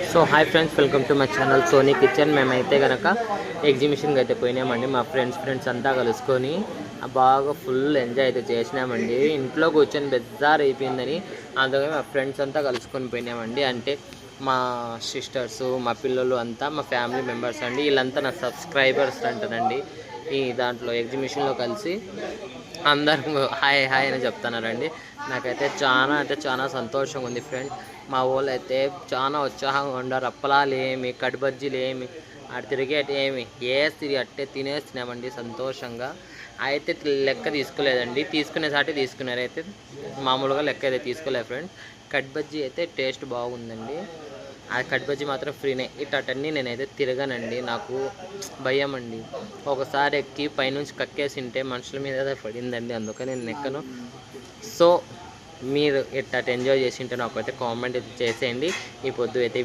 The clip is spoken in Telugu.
So hi friends, welcome to my channel Sony kitchen. మేమైతే కనుక ఎగ్జిబిషన్కి అయితే పోయినామండి. మా ఫ్రెండ్స్ అంతా కలుసుకొని బాగా ఫుల్ ఎంజాయ్ అయితే చేసినామండి. ఇంట్లో కూర్చొని బెజార్ అయిపోయిందని అందుకని మా ఫ్రెండ్స్ అంతా కలుసుకొని పోయినామండి. అంటే మా సిస్టర్స్, మా పిల్లలు అంతా మా ఫ్యామిలీ మెంబర్స్ అండి. వీళ్ళంతా నా సబ్స్క్రైబర్స్ అంటారండి. ఈ దాంట్లో ఎగ్జిబిషన్లో కలిసి అందరూ హాయ్ హాయ్ అని చెప్తున్నారండి. నాకైతే చాలా సంతోషంగా ఉంది ఫ్రెండ్. మా వాళ్ళు అయితే చాలా ఉత్సాహంగా ఉన్నారు. అప్పలాలేమి, కడుబజ్జీలేమి, అటు తిరిగేటి ఏమి తిరిగి అట్టే తినేస్తున్నామండి సంతోషంగా. అయితే లెక్క తీసుకోలేదండి, తీసుకునేసాటి తీసుకున్నారు. అయితే మామూలుగా లెక్క అయితే తీసుకోలేదు ఫ్రెండ్. కట్బజ్జీ అయితే టేస్ట్ బాగుందండి. ఆ కట్బజ్జీ మాత్రం ఫ్రీనే. ఇటన్నీ నేనైతే తిరగానండి, నాకు భయం అండి. ఒకసారి ఎక్కి పైనుంచి కక్కేసింటే మనుషుల మీద పడిందండి, అందుకని నేను ఎక్కను. సో మీరు ఇట్లా ఎంజాయ్ చేసింటే నాకైతే కామెంట్ అయితే చేసేయండి. ఈ పొద్దు అయితే